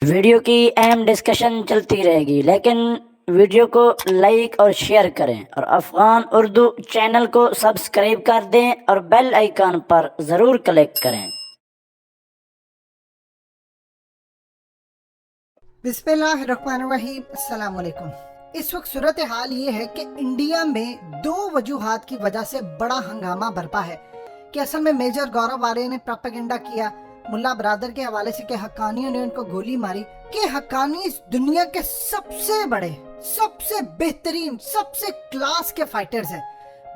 Video की अहम discussion चलती रहेगी, लेकिन वीडियो को लाइक और शेयर करें और अफगान उर्दू चैनल को सब्सक्राइब कर दें और बेल आइकन पर ज़रूर क्लिक करें। बिस्मिल्लाहिर्रहमानिर्रहीम, अस्सलाम वालेकुम। इस वक्त सूरत हाल ये है कि इंडिया में दो वजूहात की वजह से बड़ा हंगामा बरपा है कि असल में मेजर गौरव आर्य ने प्रोपेगेंडा किया मुल्ला बरादर के हवाले से कि हक्कानियों ने उनको गोली मारी कि हक्कानी इस दुनिया के सबसे बड़े, सबसे बेहतरीन, सबसे क्लास के फाइटर्स हैं।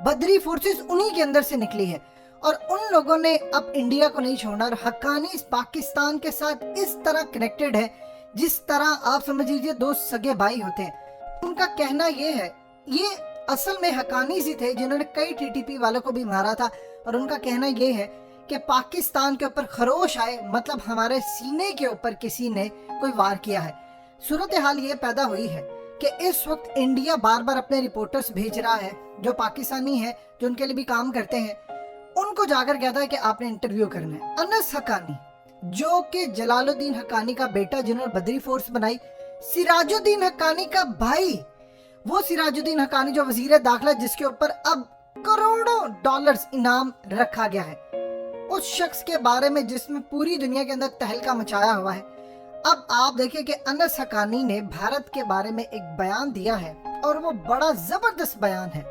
बदरी फोर्सेस उन्हीं के अंदर से निकली है और उन लोगों ने अब इंडिया को नहीं छोड़ा और हक्कानी इस पाकिस्तान के साथ इस तरह कनेक्टेड है जिस तरह आप समझ लीजिए दो सगे भाई होते हैं। उनका कहना ये है, ये असल में हक्कानी ही थे जिन्होंने कई टीटीपी वालों को भी मारा था और उनका कहना ये है कि पाकिस्तान के ऊपर खरोश आए, मतलब हमारे सीने के ऊपर किसी ने कोई वार किया है। सूरत हाल ये पैदा हुई है कि इस वक्त इंडिया बार बार अपने रिपोर्टर्स भेज रहा है जो पाकिस्तानी है, जो उनके लिए भी काम करते हैं, उनको जाकर कहता है कि आपने इंटरव्यू करना है। अनस हक्कानी जो कि जलालुद्दीन हक्कानी का बेटा जिन्होंने बदरी फोर्स बनाई, सिराजुद्दीन हक्कानी का भाई, वो सिराजुद्दीन हक्कानी जो वजीर दाखिला जिसके ऊपर अब करोड़ों डॉलर्स इनाम रखा गया है, उस शख्स के बारे में जिसमें पूरी दुनिया के अंदर तहलका मचाया हुआ है। अब आप देखिए कि अनस हक्कानी ने भारत के बारे में एक बयान दिया है और वो बड़ा जबरदस्त बयान है।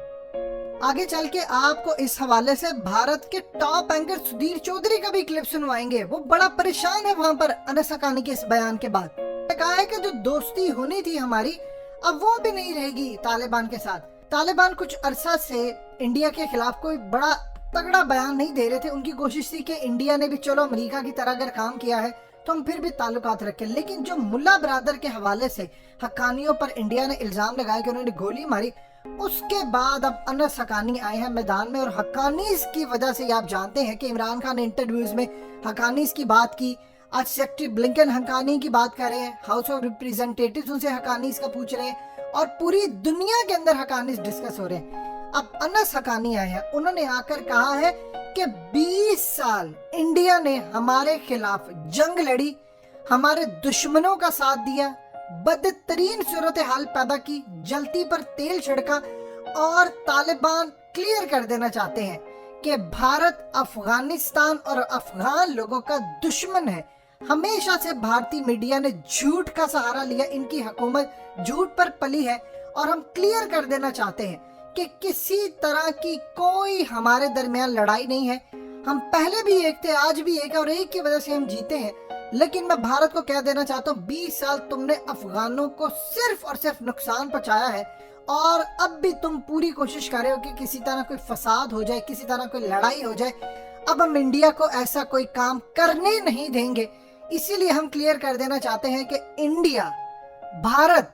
आगे चल के आपको इस हवाले से भारत के टॉप एंकर सुधीर चौधरी का भी क्लिप सुनवाएंगे। वो बड़ा परेशान है वहां पर अनस हक्कानी के इस बयान के बाद। कहा है कि जो दोस्ती होनी थी हमारी अब वो भी नहीं रहेगी तालिबान के साथ। तालिबान कुछ अरसा से इंडिया के खिलाफ कोई बड़ा तगड़ा बयान नहीं दे रहे थे। उनकी कोशिश थी कि इंडिया ने भी चलो अमेरिका की तरह अगर काम किया है तो हम फिर भी ताल्लुकात रखें, लेकिन जो मुल्ला बरादर के हवाले से हक्कानियों पर इंडिया ने इल्जाम लगाया कि उन्होंने गोली मारी, उसके बाद अब अनस हक्कानी आए हैं मैदान में। और हक्कानीज की वजह से आप जानते हैं कि इमरान खान ने इंटरव्यूज में हक्कानीज की बात की। आज सेक्रेटरी ब्लिंकन हक्कानी की बात कर रहे हैं, हाउस ऑफ रिप्रेजेंटेटिव्स उनसे हक्कानीज का पूछ रहे हैं और पूरी दुनिया के अंदर हक्कानीज डिस्कस हो रहे हैं। अब अनस हक्कानी आए हैं, उन्होंने आकर कहा है कि 20 साल इंडिया ने हमारे खिलाफ जंग लड़ी, हमारे दुश्मनों का साथ दिया, बदतरीन सूरत हाल पैदा की, जलती पर तेल छिड़का और तालिबान क्लियर कर देना चाहते हैं कि भारत अफगानिस्तान और अफगान लोगों का दुश्मन है। हमेशा से भारतीय मीडिया ने झूठ का सहारा लिया, इनकी हुकूमत झूठ पर पली है और हम क्लियर कर देना चाहते हैं कि किसी तरह की कोई हमारे दरमियान लड़ाई नहीं है। हम पहले भी एक थे, आज भी एक है और एक की वजह से हम जीते हैं। लेकिन मैं भारत को कह देना चाहता हूँ 20 साल तुमने अफगानों को सिर्फ और सिर्फ नुकसान पहुंचाया है और अब भी तुम पूरी कोशिश कर रहे हो कि किसी तरह कोई फसाद हो जाए, किसी तरह कोई लड़ाई हो जाए। अब हम इंडिया को ऐसा कोई काम करने नहीं देंगे। इसीलिए हम क्लियर कर देना चाहते हैं कि इंडिया, भारत,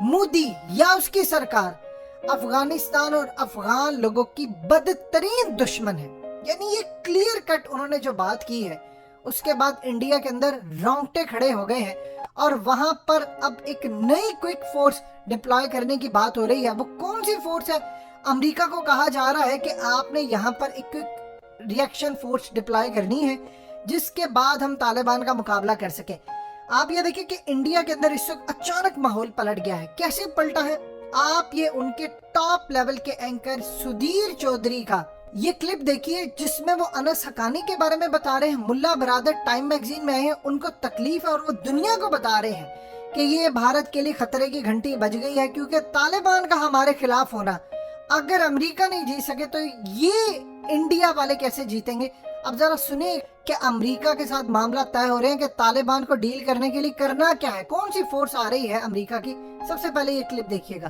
मोदी या उसकी सरकार अफगानिस्तान और अफगान लोगों की बदतरीन दुश्मन है। यानी ये क्लियर कट उन्होंने जो बात की है, उसके बाद इंडिया के अंदर रोंगटे खड़े हो गए हैं और वहां पर अब एक नई क्विक फोर्स डिप्लॉय करने की बात हो रही है। वो कौन सी फोर्स है? अमेरिका को कहा जा रहा है कि आपने यहाँ पर एक क्विक रिएक्शन फोर्स डिप्लॉय करनी है जिसके बाद हम तालिबान का मुकाबला कर सके। आप ये देखिए कि इंडिया के अंदर इस वक्त अचानक माहौल पलट गया है। कैसे पलटा है? आप ये उनके टॉप लेवल के एंकर सुधीर चौधरी का ये क्लिप देखिए जिसमें वो अनस हक्कानी के बारे में बता रहे हैं। मुल्ला बरादर टाइम मैगजीन में आए हैं, उनको तकलीफ है और वो दुनिया को बता रहे हैं कि ये भारत के लिए खतरे की घंटी बज गई है, क्योंकि तालिबान का हमारे खिलाफ होना, अगर अमेरिका नहीं जीत सके तो ये इंडिया वाले कैसे जीतेंगे? अब जरा सुनिए कि अमेरिका के साथ मामला तय हो रहे हैं कि तालिबान को डील करने के लिए करना क्या है, कौन सी फोर्स आ रही है अमेरिका की। सबसे पहले ये क्लिप देखिएगा।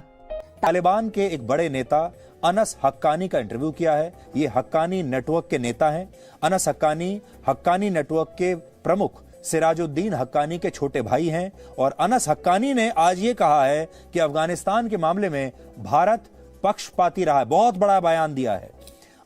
तालिबान के एक बड़े नेता अनस हक्कानी का इंटरव्यू किया है। ये हक्कानी नेटवर्क के नेता हैं। अनस हक्कानी नेटवर्क के प्रमुख सिराजुद्दीन हक्कानी के छोटे भाई हैं और अनस हक्कानी ने आज ये कहा है कि अफगानिस्तान के मामले में भारत पक्षपाती रहा है। बहुत बड़ा बयान दिया है।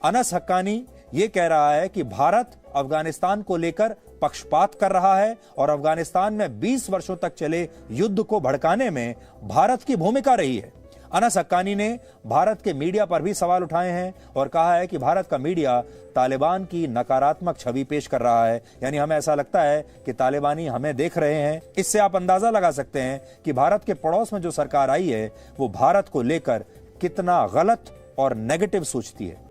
अनस हक्कानी ये कह रहा है कि भारत अफगानिस्तान को लेकर पक्षपात कर रहा है और अफगानिस्तान में 20 वर्षों तक चले युद्ध को भड़काने में भारत की भूमिका रही है। अनस हक्कानी ने भारत के मीडिया पर भी सवाल उठाए हैं और कहा है कि भारत का मीडिया तालिबान की नकारात्मक छवि पेश कर रहा है, यानी हमें ऐसा लगता है कि तालिबानी हमें देख रहे हैं। इससे आप अंदाजा लगा सकते हैं कि भारत के पड़ोस में जो सरकार आई है वो भारत को लेकर कितना गलत और नेगेटिव सोचती है।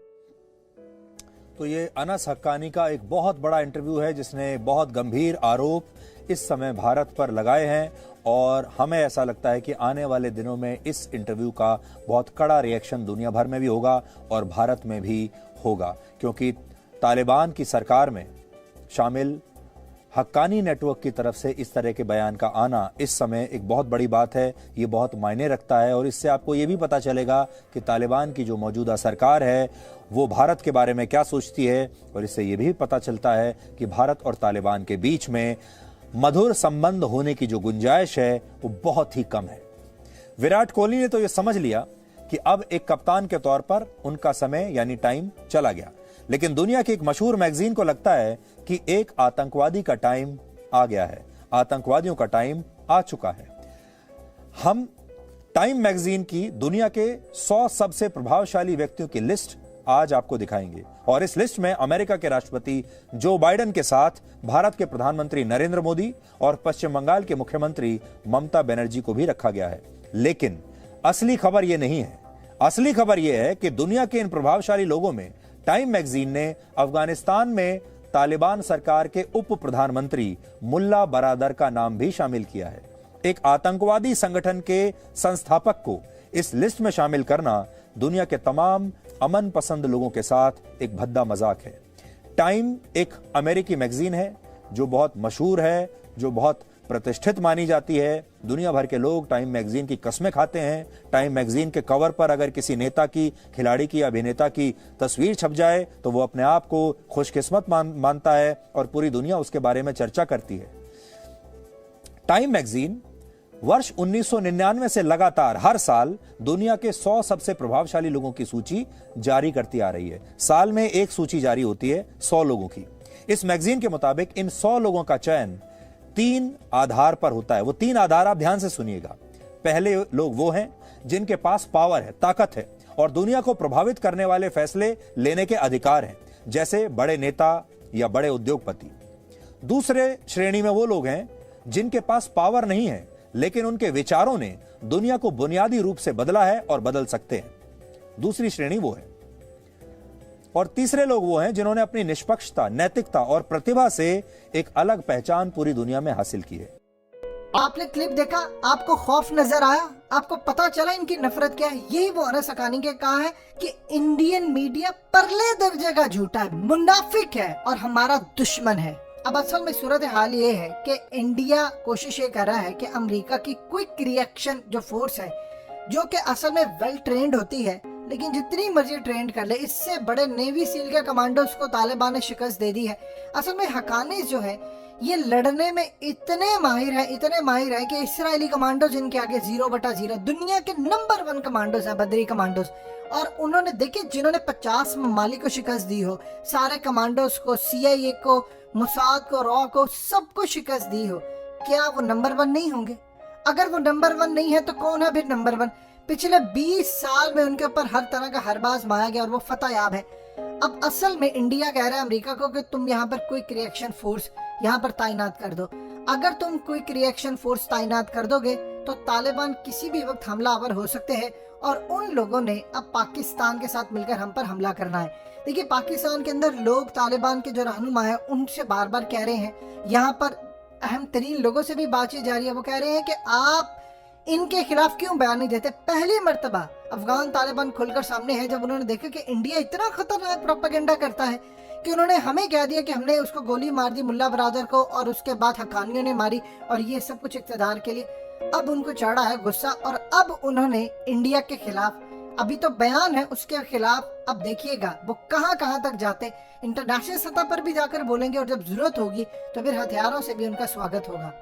तो ये अनस हक्कानी का एक बहुत बड़ा इंटरव्यू है जिसने बहुत गंभीर आरोप इस समय भारत पर लगाए हैं और हमें ऐसा लगता है कि आने वाले दिनों में इस इंटरव्यू का बहुत कड़ा रिएक्शन दुनिया भर में भी होगा और भारत में भी होगा, क्योंकि तालिबान की सरकार में शामिल हक्कानी नेटवर्क की तरफ से इस तरह के बयान का आना इस समय एक बहुत बड़ी बात है। ये बहुत मायने रखता है और इससे आपको ये भी पता चलेगा कि तालिबान की जो मौजूदा सरकार है वो भारत के बारे में क्या सोचती है और इससे ये भी पता चलता है कि भारत और तालिबान के बीच में मधुर संबंध होने की जो गुंजाइश है वो बहुत ही कम है। विराट कोहली ने तो ये समझ लिया कि अब एक कप्तान के तौर पर उनका समय यानी टाइम चला गया, लेकिन दुनिया की एक मशहूर मैगजीन को लगता है कि एक आतंकवादी का टाइम आ गया है, आतंकवादियों का टाइम आ चुका है। हम टाइम मैगजीन की दुनिया के 100 सबसे प्रभावशाली व्यक्तियों की लिस्ट आज आपको दिखाएंगे और इस लिस्ट में अमेरिका के राष्ट्रपति जो बाइडेन के साथ भारत के प्रधानमंत्री नरेंद्र मोदी और पश्चिम बंगाल के मुख्यमंत्री ममता बनर्जी को भी रखा गया है। लेकिन असली खबर यह नहीं है। असली खबर यह है कि दुनिया के इन प्रभावशाली लोगों में टाइम मैगजीन ने अफगानिस्तान में तालिबान सरकार के उप प्रधानमंत्री मुल्ला बरादर का नाम भी शामिल किया है। एक आतंकवादी संगठन के संस्थापक को इस लिस्ट में शामिल करना दुनिया के तमाम अमन पसंद लोगों के साथ एक भद्दा मजाक है। टाइम एक अमेरिकी मैगजीन है जो बहुत मशहूर है, जो बहुत प्रतिष्ठित मानी जाती है। दुनिया भर के लोग टाइम मैगजीन की कस्में खाते हैं। टाइम मैगजीन के कवर पर अगर किसी नेता की, खिलाड़ी की, अभिनेता की तस्वीर छप जाए तो वो अपने आप को खुशकिस्मत मानता है और पूरी दुनिया उसके बारे में चर्चा करती है। टाइम मैगजीन वर्ष 1999 से लगातार हर साल दुनिया के 100 सबसे प्रभावशाली लोगों की सूची जारी करती आ रही है। साल में एक सूची जारी होती है 100 लोगों की। इस मैगजीन के मुताबिक इन 100 लोगों का चयन 3 आधार पर होता है। वो 3 आधार आप ध्यान से सुनिएगा। पहले लोग वो हैं जिनके पास पावर है, ताकत है और दुनिया को प्रभावित करने वाले फैसले लेने के अधिकार हैं, जैसे बड़े नेता या बड़े उद्योगपति। दूसरे श्रेणी में वो लोग हैं जिनके पास पावर नहीं है लेकिन उनके विचारों ने दुनिया को बुनियादी रूप से बदला है और बदल सकते हैं। दूसरी श्रेणी वो है। और तीसरे लोग वो हैं जिन्होंने अपनी निष्पक्षता, नैतिकता और प्रतिभा से एक अलग पहचान पूरी दुनिया में हासिल की है। आपने क्लिप देखा, आपको खौफ नजर आया, आपको पता चला इनकी नफरत क्या है। यही वो अनस हक्कानी के कहा है कि इंडियन मीडिया परले दर्जे का झूठा है, मुनाफिक है और हमारा दुश्मन है। अब असल में सूरत हाल ये है कि इंडिया कोशिश ये कर रहा है कि अमेरिका की क्विक रिएक्शन जो फोर्स है, जो कि असल में वेल ट्रेंड होती है, लेकिन जितनी मर्जी ट्रेंड कर ले, इससे बड़े नेवी सील के कमांडोज को तालिबान ने शिकस्त दे दी है। असल में हक्कानी जो है ये लड़ने में इतने माहिर है कि इस्राएली कमांडो जिनके आगे 0/0 दुनिया के नंबर 1 कमांडोज है, बदरी कमांडोज। और उन्होंने देखिए जिन्होंने 50 ममालिक को शिकस्त दी हो, सारे कमांडोज को, CIA को, मुसाद को, रॉ को, सबको शिकस्त दी हो, क्या वो नंबर 1 नहीं होंगे? अगर वो नंबर 1 नहीं है तो कौन है फिर नंबर 1? पिछले 20 साल में उनके ऊपर हर तरह का हरबाज मारा गया और वो फतेहयाब है। अब असल में इंडिया कह रहा है अमेरिका को कि तुम यहाँ पर क्विक रिएक्शन फोर्स यहाँ पर तैनात कर दो। अगर तुम क्विक रिएक्शन फोर्स तैनात कर दोगे तो तालिबान किसी भी वक्त हमलावर हो सकते हैं और उन लोगों ने अब पाकिस्तान के साथ मिलकर हम पर हमला करना है। देखिए पाकिस्तान के अंदर लोग तालिबान के जो रहनुमा है उनसे बार बार कह रहे हैं, यहाँ पर अहम तरीन लोगों से भी बातचीत जारी है, वो कह रहे हैं कि आप इनके खिलाफ क्यों बयान नहीं देते। पहली मर्तबा अफगान तालिबान खुलकर सामने है जब उन्होंने देखा कि इंडिया इतना खतरनाक प्रोपेगेंडा करता है कि उन्होंने हमें कह दिया कि हमने उसको गोली मार दी मुल्ला बरादर को और उसके बाद हक्कानियों ने मारी और ये सब कुछ इक़्तिदार के लिए। अब उनको चढ़ा है गुस्सा और अब उन्होंने इंडिया के खिलाफ, अभी तो बयान है उसके खिलाफ, अब देखिएगा वो कहां तक जाते। इंटरनेशनल सतह पर भी जाकर बोलेंगे और जब जरूरत होगी तो फिर हथियारों से भी उनका स्वागत होगा।